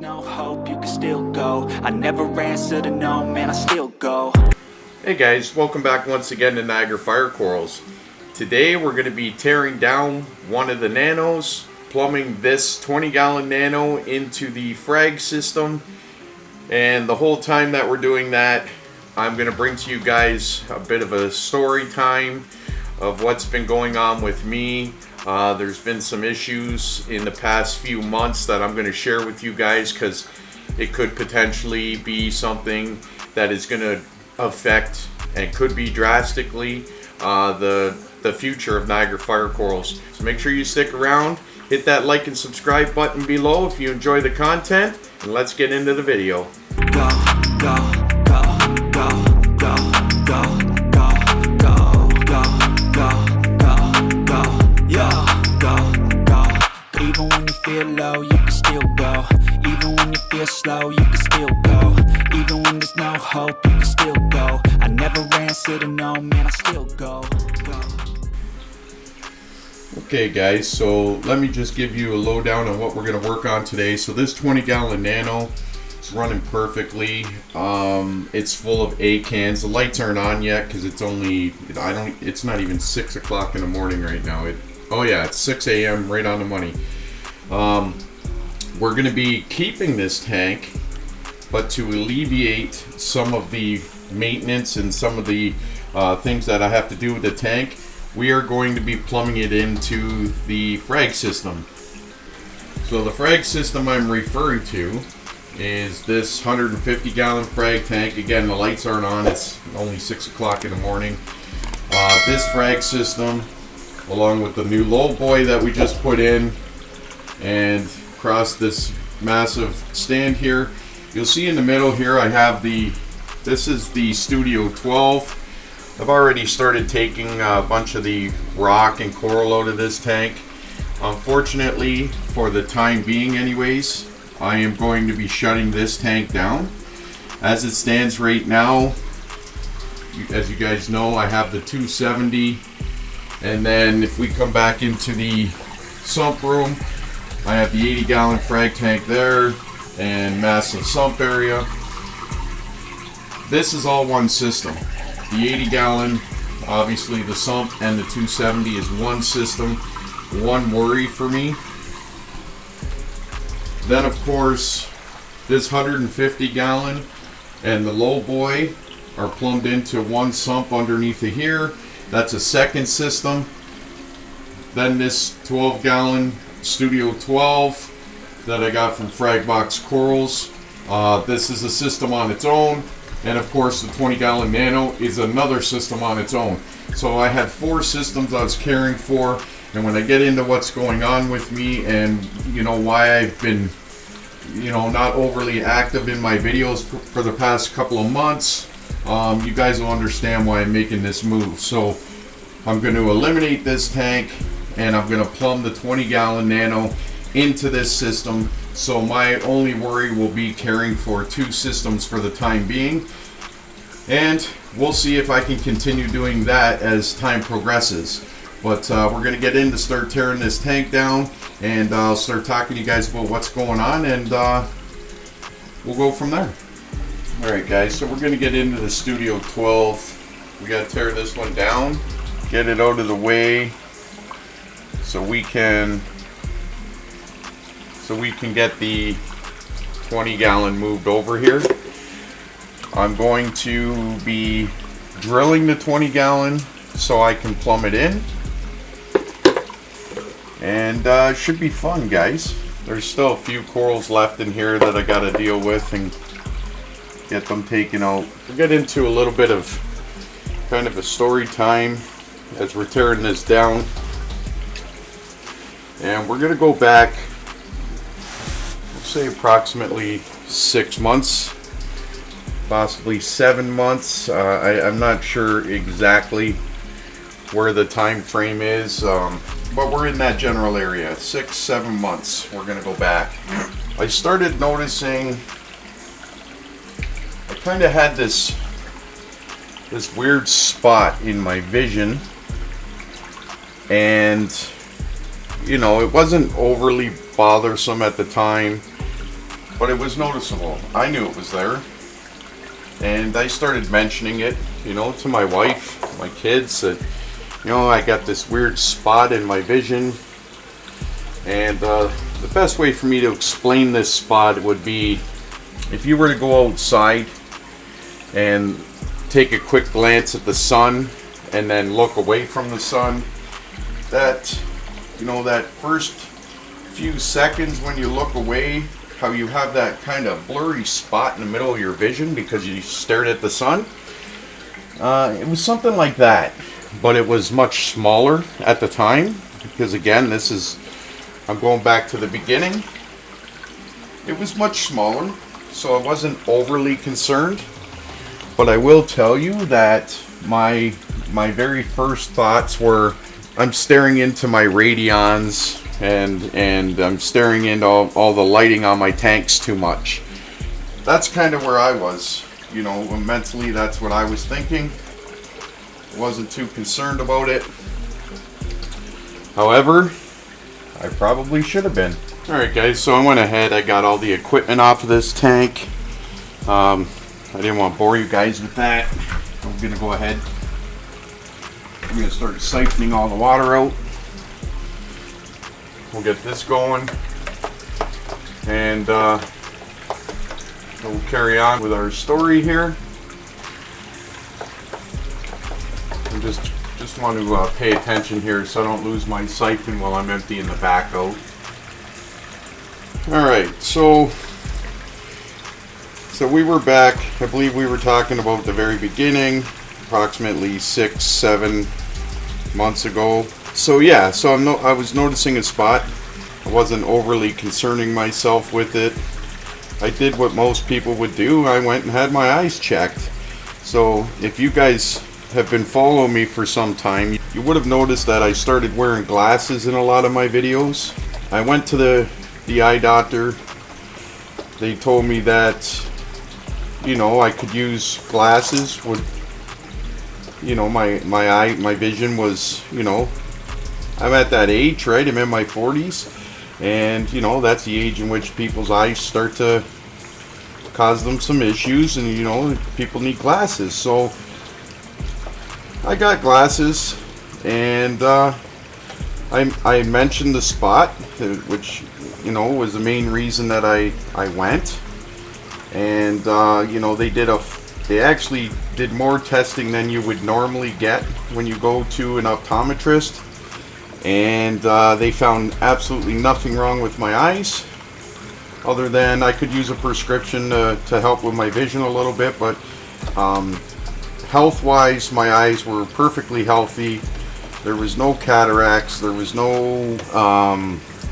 no hope, you can still go. I never answer to no, man, I still go. Hey guys, welcome back once again to Niagara Fire Corals. Today we're going to be tearing down one of the nanos, plumbing this 20-gallon nano into the frag system, and the whole time that we're doing that, I'm going to bring to you guys a bit of a story time of what's been going on with me. There's been some issues in the past few months that I'm going to share with you guys because it could potentially be something that is going to affect and could be drastically the future of Niagara Fire Corals. So make sure you stick around, hit that like and subscribe button below if you enjoy the content, and let's get into the video. Go, go, go, go, go, go, go, go, go, go. Even when you feel low, you can still go. Even when you feel slow, you can still go. Even when there's no hope, you can still go. I never answer to no, man, I still go. Okay guys, so let me just give you a lowdown on what we're going to work on today. So this 20-gallon nano is running perfectly. It's full of A cans. The lights aren't on yet because it's only, it's not even 6 o'clock in the morning right now. Oh yeah, it's 6 a.m. right on the money. We're going to be keeping this tank, but to alleviate some of the maintenance and some of the things that I have to do with the tank, we are going to be plumbing it into the frag system. So the frag system I'm referring to is this 150-gallon frag tank. Again, the lights aren't on. It's only 6 o'clock in the morning. This frag system, along with the new low boy that we just put in, and across this massive stand here, you'll see in the middle here I have this is the Studio 12. I've already started taking a bunch of the rock and coral out of this tank. Unfortunately, for the time being anyways, I am going to be shutting this tank down. As it stands right now, as you guys know, I have the 270, and then if we come back into the sump room, I have the 80-gallon frag tank there and massive sump area. This is all one system. The 80-gallon, obviously the sump, and the 270 is one system. One worry for me. Then of course, this 150-gallon and the low boy are plumbed into one sump underneath of here. That's a second system. Then this 12-gallon Studio 12 that I got from Fragbox Corals. This is a system on its own. And of course the 20-gallon nano is another system on its own. So I had 4 systems I was caring for, and when I get into what's going on with me and why I've been not overly active in my videos for the past couple of months, you guys will understand why I'm making this move. So I'm going to eliminate this tank, and I'm going to plumb the 20-gallon nano into this system. So my only worry will be caring for 2 systems for the time being, and we'll see if I can continue doing that as time progresses. But we're going to get in to start tearing this tank down, and I'll start talking to you guys about what's going on, and we'll go from there. Alright guys, so we're going to get into the Studio 12. We got to tear this one down, get it out of the way so we can get the 20-gallon moved over here. I'm going to be drilling the 20-gallon so I can plumb it in, and it should be fun, guys. There's still a few corals left in here that I got to deal with and get them taken out. We'll get into a little bit of kind of a story time as we're tearing this down, and we're going to go back, say approximately 6 months, possibly 7 months. I'm not sure exactly where the time frame is, but we're in that general area. 6-7 months we're gonna go back. I started noticing I kind of had this weird spot in my vision, and it wasn't overly bothersome at the time. but it was noticeable. I knew it was there. And I started mentioning it, you know, to my wife, my kids, that, you know, I got this weird spot in my vision. And the best way for me to explain this spot would be if you were to go outside and take a quick glance at the sun and then look away from the sun, that, you know, that first few seconds when you look away, how you have that kind of blurry spot in the middle of your vision because you stared at the sun. It was something like that, but it was much smaller at the time because, again, I'm going back to the beginning. It was much smaller, so I wasn't overly concerned. But I will tell you that my very first thoughts were, I'm staring into my radions and I'm staring into all the lighting on my tanks too much. That's kind of where I was, you know, mentally. That's what I was thinking. Wasn't too concerned about it. However, I probably should have been. Alright guys, so I went ahead, I got all the equipment off of this tank. I didn't want to bore you guys with that. I'm going to go ahead. I'm going to start siphoning all the water out. We'll get this going. And we'll carry on with our story here. And just want to pay attention here so I don't lose my siphon while I'm emptying the back out. Alright, so we were back. I believe we were talking about the very beginning, approximately 6-7 months ago. So yeah, I was noticing a spot. I wasn't overly concerning myself with it. I did what most people would do. I went and had my eyes checked. So if you guys have been following me for some time, you would have noticed that I started wearing glasses in a lot of my videos. I went to the eye doctor. They told me that, you know, I could use glasses. Would, you know, my vision was, you know, I'm at that age, right? I'm in my 40s, and you know, that's the age in which people's eyes start to cause them some issues, and you know, people need glasses. So I got glasses, and I mentioned the spot, which, you know, was the main reason that I went. And you know, they actually did more testing than you would normally get when you go to an optometrist, and they found absolutely nothing wrong with my eyes, other than I could use a prescription to help with my vision a little bit. But health-wise, my eyes were perfectly healthy. There was no cataracts, there was no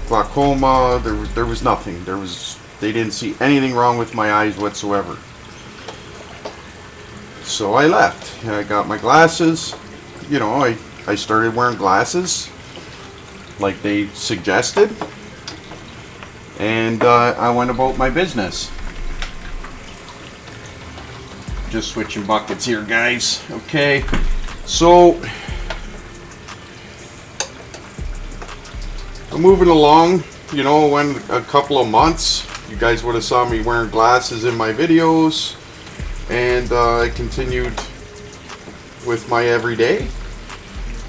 glaucoma, there was nothing. They didn't see anything wrong with my eyes whatsoever. So I left. I got my glasses. You know, I started wearing glasses like they suggested. And I went about my business. Just switching buckets here, guys. Okay. So I'm moving along. You know, when a couple of months, you guys would have saw me wearing glasses in my videos, and I continued with my everyday.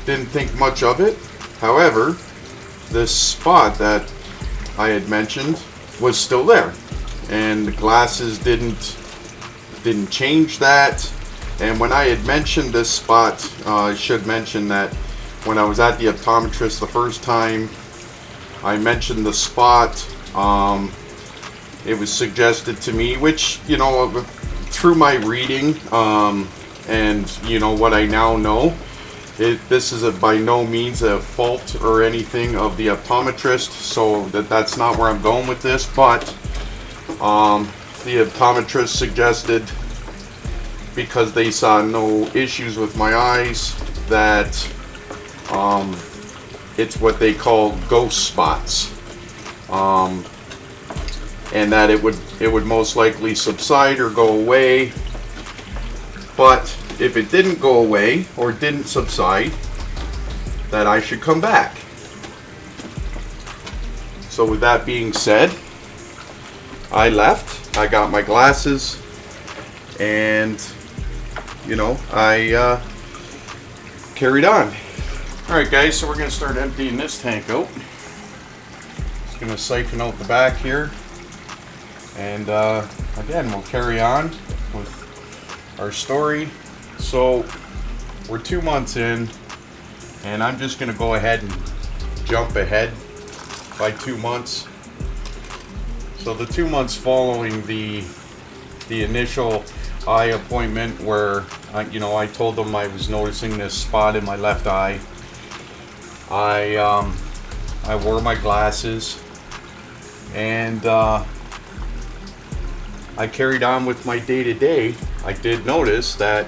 Didn't think much of it. However, this spot that I had mentioned was still there, and the glasses didn't change that. And when I had mentioned this spot, I should mention that when I was at the optometrist the first time, I mentioned the spot. It was suggested to me, which, you know, through my reading and you know what I now know, this is by no means a fault or anything of the optometrist, so that's not where I'm going with this. But the optometrist suggested, because they saw no issues with my eyes, that it's what they call ghost spots, and that it would most likely subside or go away. But if it didn't go away or didn't subside, that I should come back. So with that being said, I left. I got my glasses, and you know, I carried on. All right, guys. So we're gonna start emptying this tank out. Just gonna siphon out the back here, and again, we'll carry on with our story. So we're 2 months in, and I'm just gonna go ahead and jump ahead by 2 months. So the 2 months following the initial eye appointment, where I told them I was noticing this spot in my left eye. I wore my glasses, and I carried on with my day-to-day. I did notice that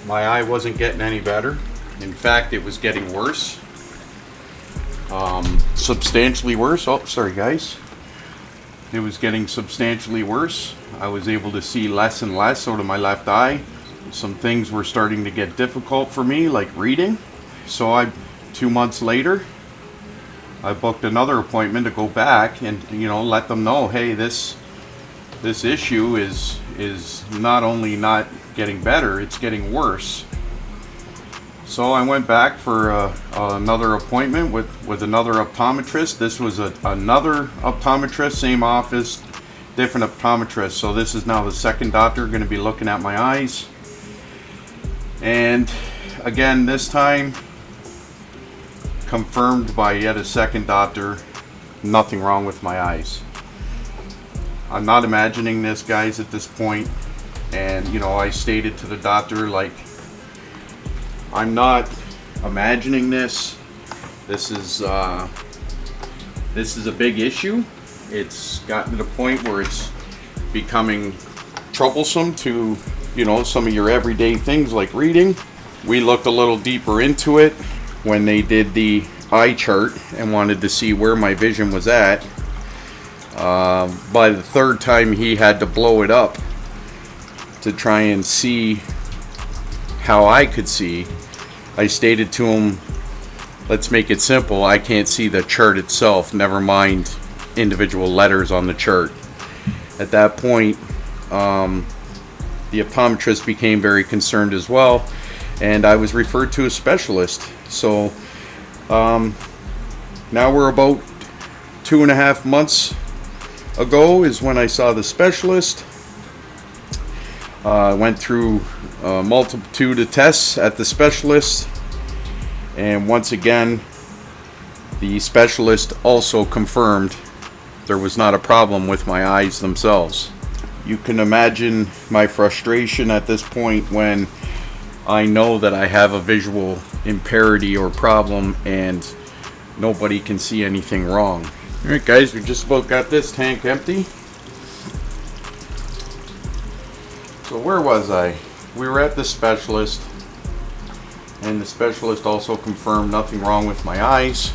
my eye wasn't getting any better. In fact, it was getting worse. Substantially worse. Oh, sorry guys. It was getting substantially worse. I was able to see less and less out of my left eye. Some things were starting to get difficult for me, like reading. So 2 months later, I booked another appointment to go back and let them know, hey, this issue is not only not getting better, it's getting worse. So I went back for another appointment with another optometrist. This was another optometrist, same office, different optometrist. So this is now the second doctor going to be looking at my eyes. And again, this time confirmed by yet a second doctor, nothing wrong with my eyes. I'm not imagining this, guys, at this point. And I stated to the doctor, like, I'm not imagining this. This is a big issue. It's gotten to the point where it's becoming troublesome to, some of your everyday things like reading. We looked a little deeper into it when they did the eye chart and wanted to see where my vision was at. By the third time, he had to blow it up to try and see how I could see. I stated to him, let's make it simple. I can't see the chart itself, never mind individual letters on the chart. At that point, the optometrist became very concerned as well, and I was referred to a specialist. So now we're about 2.5 months ago is when I saw the specialist. Went through a multitude of tests at the specialist, and once again the specialist also confirmed there was not a problem with my eyes themselves. You can imagine my frustration at this point when I know that I have a visual impairity or problem and nobody can see anything wrong. Alright guys, we just about got this tank empty. So where was I? We were at the specialist, and the specialist also confirmed nothing wrong with my eyes,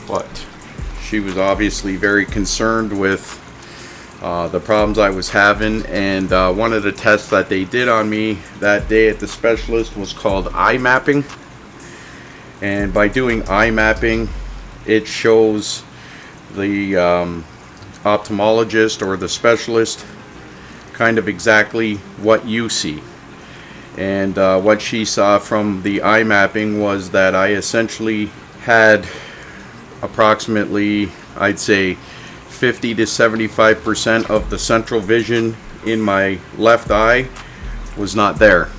but she was obviously very concerned with the problems I was having. And one of the tests that they did on me that day at the specialist was called eye mapping. And by doing eye mapping, it shows the ophthalmologist or the specialist kind of exactly what you see. And what she saw from the eye mapping was that I essentially had approximately, I'd say, 50 to 75% of the central vision in my left eye was not there.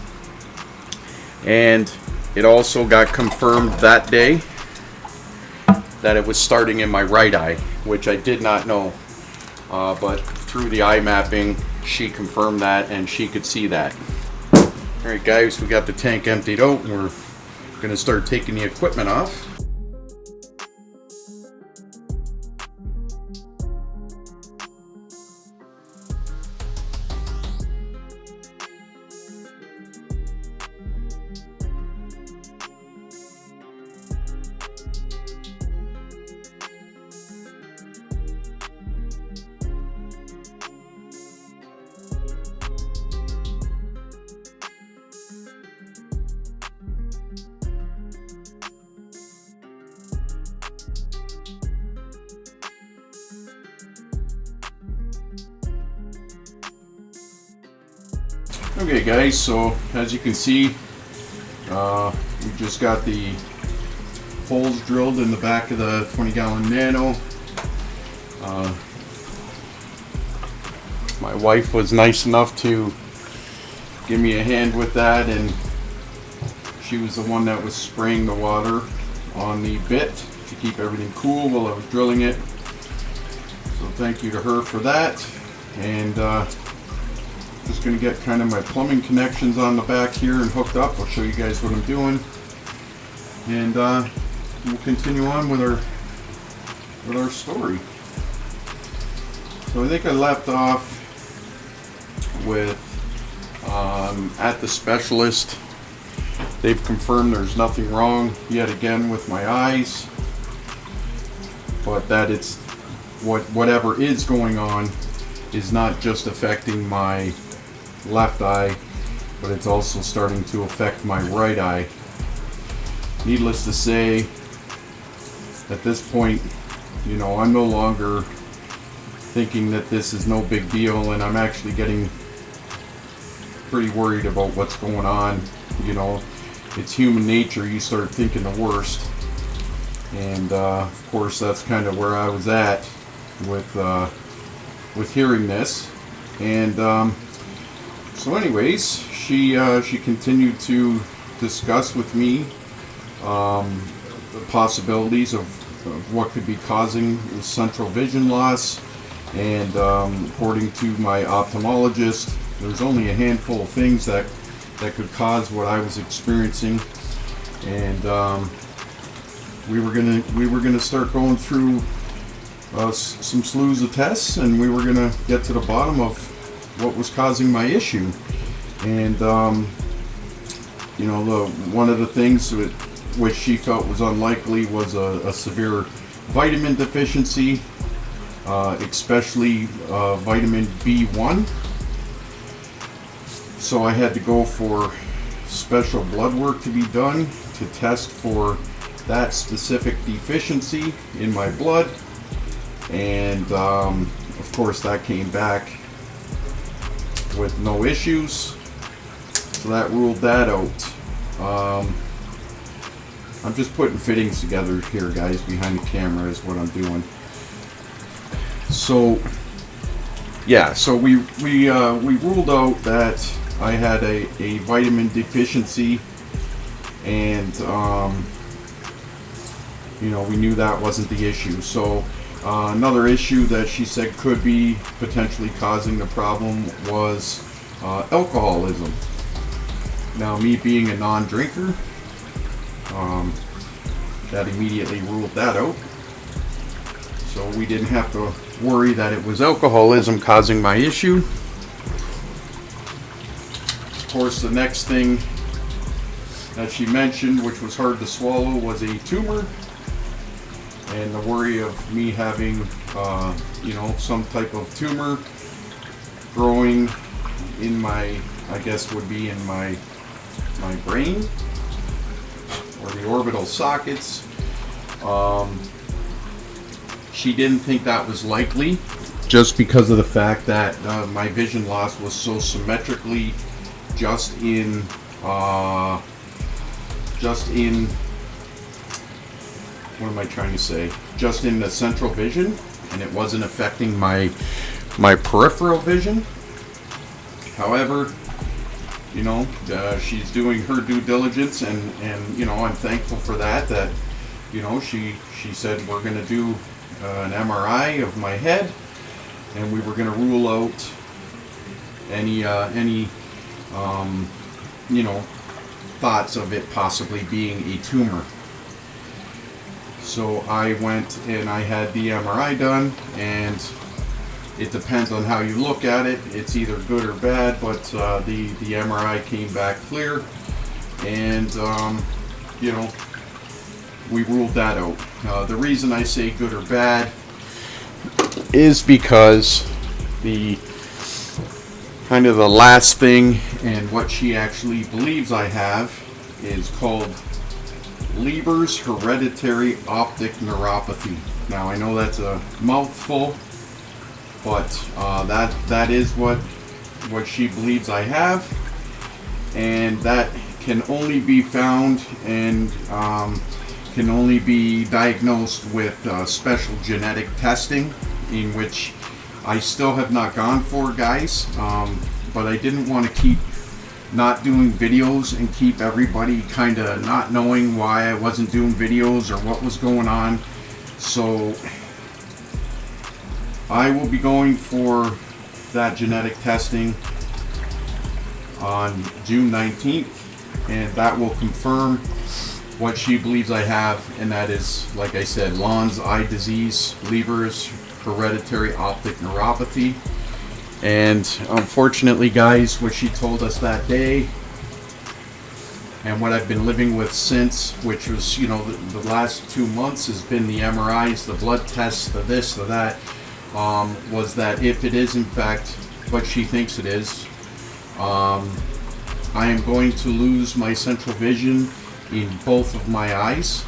And it also got confirmed that day that it was starting in my right eye, which I did not know. But through the eye mapping, she confirmed that, and she could see that. Alright guys, we got the tank emptied out, and we're going to start taking the equipment off. Okay guys, so as you can see, we just got the holes drilled in the back of the 20-gallon Nano. My wife was nice enough to give me a hand with that, and she was the one that was spraying the water on the bit to keep everything cool while I was drilling it. So thank you to her for that. And just going to get kind of my plumbing connections on the back here and hooked up. I'll show you guys what I'm doing, and we'll continue on with our story. So I think I left off with at the specialist. They've confirmed there's nothing wrong yet again with my eyes, but that it's whatever is going on is not just affecting my left eye, but it's also starting to affect my right eye. Needless to say, at this point, you know, I'm no longer thinking that this is no big deal, and I'm actually getting pretty worried about what's going on. You know, it's human nature. You start thinking the worst, and of course that's kind of where I was at with hearing this. And so anyways, she continued to discuss with me the possibilities of what could be causing central vision loss, and according to my ophthalmologist, there's only a handful of things that could cause what I was experiencing. And we were gonna start going through some slews of tests, and we were gonna get to the bottom of what was causing my issue. And you know, one of the things which she felt was unlikely was a severe vitamin deficiency, especially vitamin B1. So I had to go for special blood work to be done to test for that specific deficiency in my blood, and of course that came back with no issues, so that ruled that out. I'm just putting fittings together here, guys, behind the camera is what I'm doing. So yeah, so we ruled out that I had a vitamin deficiency, and you know, we knew that wasn't the issue. So another issue that she said could be potentially causing the problem was alcoholism. Now, me being a non-drinker, that immediately ruled that out. So we didn't have to worry that it was alcoholism causing my issue. Of course, the next thing that she mentioned, which was hard to swallow, was a tumor, and the worry of me having, you know, some type of tumor growing in my, I guess would be in my brain, or the orbital sockets. She didn't think that was likely, just because of the fact that my vision loss was so symmetrically just in what am I trying to say? Just in the central vision, and it wasn't affecting my peripheral vision. However, you know, she's doing her due diligence, and you know, I'm thankful for that. That, you know, she said we're going to do an MRI of my head, and we were going to rule out any you know, thoughts of it possibly being a tumor. So I went and I had the MRI done, and it depends on how you look at it. It's either good or bad, but the MRI came back clear, and you know, we ruled that out. The reason I say good or bad is because the kind of the last thing, and what she actually believes I have, is called Leber's hereditary optic neuropathy. Now, I know that's a mouthful, but that is what she believes I have. and that can only be found and can only be diagnosed with special genetic testing, in which I still have not gone for, guys. But I didn't want to keep not doing videos and keep everybody kind of not knowing why I wasn't doing videos or what was going on. So I will be going for that genetic testing on June 19th, and that will confirm what she believes I have, and that is, like I said, Lon's eye disease, Leber's hereditary optic neuropathy. And unfortunately, guys, what she told us that day and what I've been living with since, which was, you know, the last 2 months, has been the MRIs, the blood tests, the this, the that, was that if it is in fact what she thinks it is, I am going to lose my central vision in both of my eyes.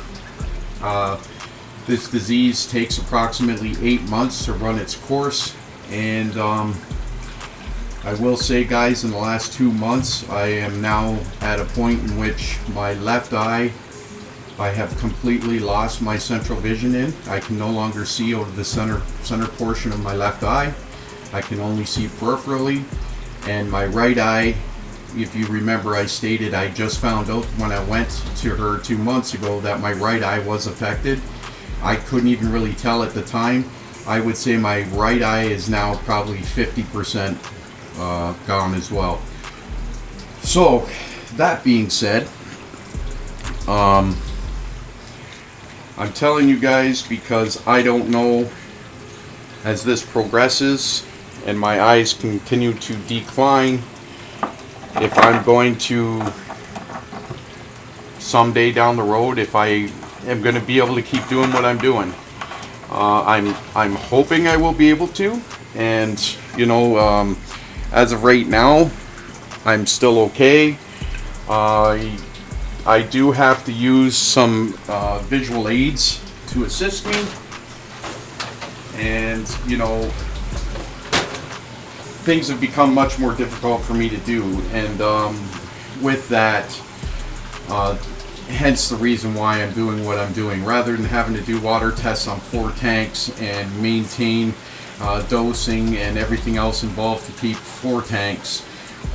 This disease takes approximately 8 months to run its course, and I will say, guys, in the last 2 months I am now at a point in which my left eye, I have completely lost my central vision in. I can no longer see over the center portion of my left eye. I can only see peripherally, and my right eye, if you remember, I stated I just found out when I went to her 2 months ago that my right eye was affected. I couldn't even really tell at the time. I would say my right eye is now probably 50% gone as well. So that being said, I'm telling you guys because I don't know, as this progresses and my eyes continue to decline, if I'm going to someday down the road, if I am going to be able to keep doing what I'm doing. I'm hoping I will be able to, and you know, as of right now, I'm still okay. I do have to use some visual aids to assist me, and you know, things have become much more difficult for me to do, and with that, hence the reason why I'm doing what I'm doing. Rather than having to do water tests on 4 tanks and maintain dosing and everything else involved to keep 4 tanks,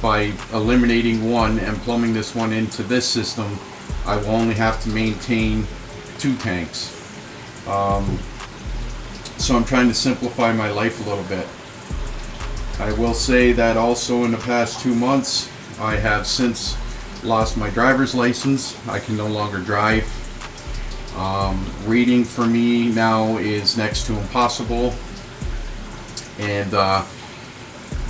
by eliminating one and plumbing this one into this system, I will only have to maintain 2 tanks. So I'm trying to simplify my life a little bit. I will say that also in the past 2 months, I have since lost my driver's license. I can no longer drive. Reading for me now is next to impossible, and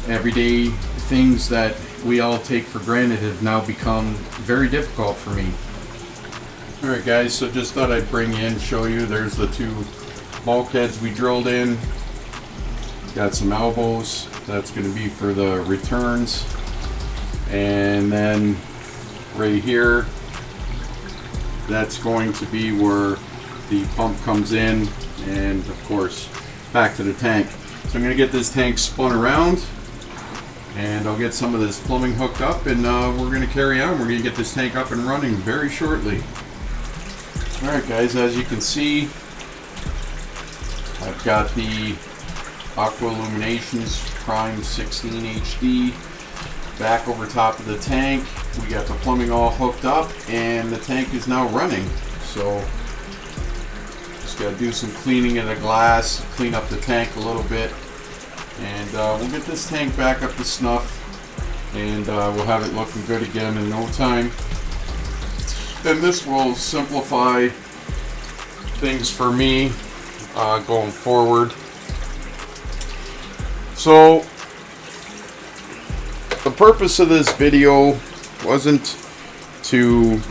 everyday things that we all take for granted have now become very difficult for me. Alright guys, so just thought I'd bring you in, show you. There's the 2 bulkheads we drilled in. Got some elbows. That's going to be for the returns. And then right here, that's going to be where the pump comes in, and of course back to the tank. So I'm going to get this tank spun around, and I'll get some of this plumbing hooked up, and we're going to carry on. We're going to get this tank up and running very shortly. Alright guys, as you can see, I've got the Aqua Illuminations Prime 16 HD back over top of the tank. We got the plumbing all hooked up, and the tank is now running. So just got to do some cleaning of the glass, clean up the tank a little bit, and we'll get this tank back up to snuff, and we'll have it looking good again in no time. And this will simplify things for me going forward. So the purpose of this video wasn't to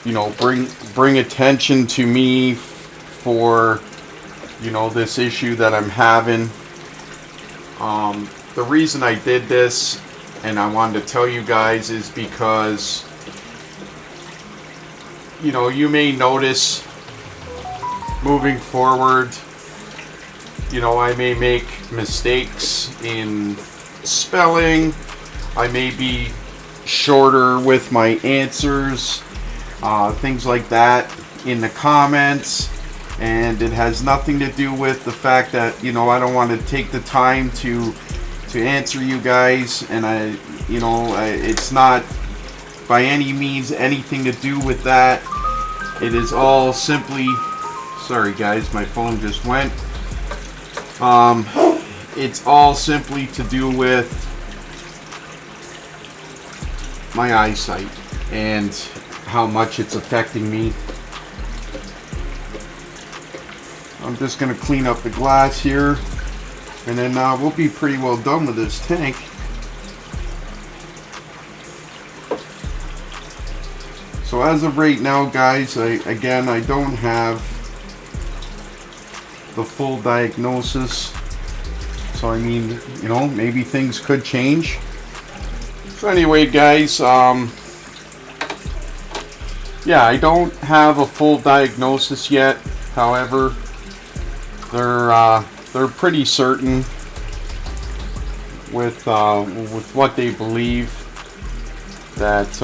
you know, bring attention to me for, you know, this issue that I'm having. The reason I did this, and I wanted to tell you guys, is because, you know, you may notice moving forward, you know, I may make mistakes in spelling, I may be shorter with my answers, things like that in the comments, and it has nothing to do with the fact that, you know, I don't want to take the time to answer you guys, and it's not by any means anything to do with that. It is all simply, sorry guys, my phone just went. It's all simply to do with my eyesight and how much it's affecting me. I'm just going to clean up the glass here, and then we'll be pretty well done with this tank. So as of right now, guys, I don't have the full diagnosis. So I mean, you know, maybe things could change. So anyway, guys, yeah, I don't have a full diagnosis yet. However, they're pretty certain with what they believe that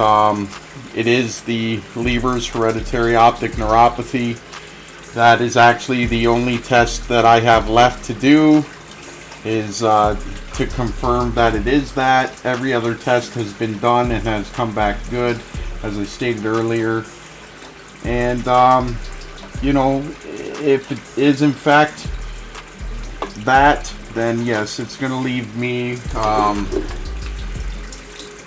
it is the Leber's hereditary optic neuropathy. That is actually the only test that I have left to do, is to confirm that it is that. Every other test has been done and has come back good, as I stated earlier. And you know, if it is in fact that, then yes, it's going to leave me,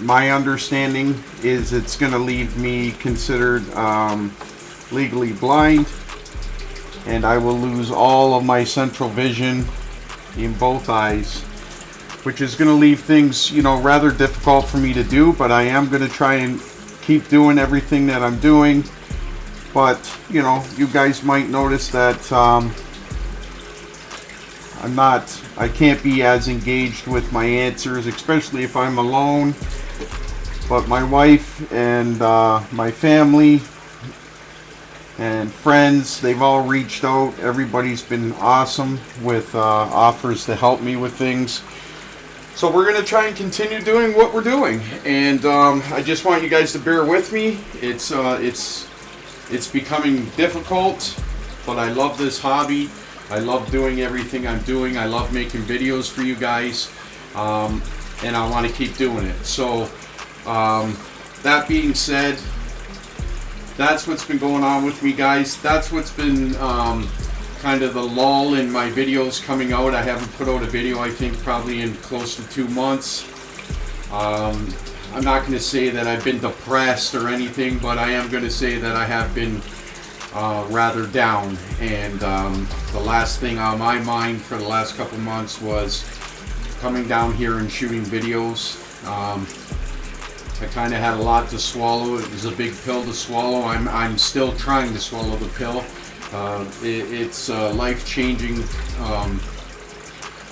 my understanding is it's going to leave me considered legally blind, and I will lose all of my central vision in both eyes, which is going to leave things, you know, rather difficult for me to do. But I am going to try and keep doing everything that I'm doing. But, you know, you guys might notice that I can't be as engaged with my answers, especially if I'm alone. But my wife and my family and friends, they've all reached out. Everybody's been awesome with offers to help me with things. So we're going to try and continue doing what we're doing. And I just want you guys to bear with me. It's becoming difficult, but I love this hobby. I love doing everything I'm doing. I love making videos for you guys, and I want to keep doing it. So that being said, that's what's been going on with me, guys. That's what's been kind of the lull in my videos coming out. I haven't put out a video, I think, probably in close to 2 months. I'm not going to say that I've been depressed or anything, but I am going to say that I have been rather down. And the last thing on my mind for the last couple months was coming down here and shooting videos. I kind of had a lot to swallow. It was a big pill to swallow. I'm still trying to swallow the pill. It's life-changing.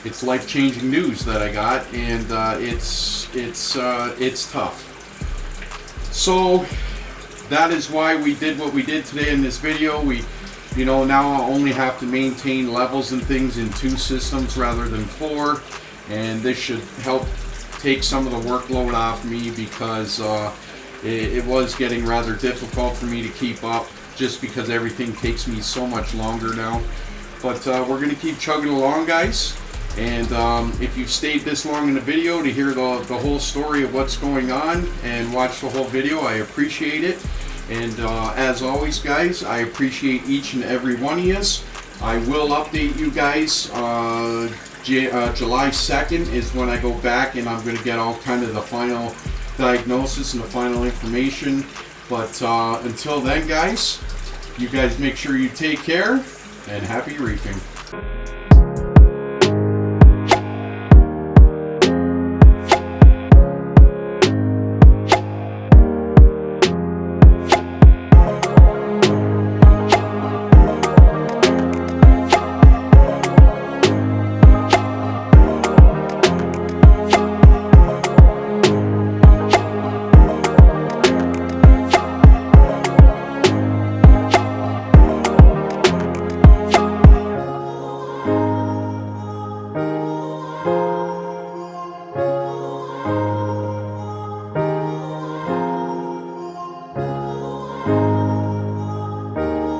It's life-changing news that I got, and it's tough. So that is why we did what we did today in this video. We, you know, now I only have to maintain levels and things in 2 systems rather than 4, and this should help take some of the workload off me, because it was getting rather difficult for me to keep up, just because everything takes me so much longer now. But we're going to keep chugging along, guys. And if you've stayed this long in the video to hear the whole story of what's going on and watch the whole video, I appreciate it. And as always, guys, I appreciate each and every one of you. I will update you guys. July 2nd is when I go back, and I'm going to get all kind of the final diagnosis and the final information. But until then, guys, you guys make sure you take care, and happy reefing.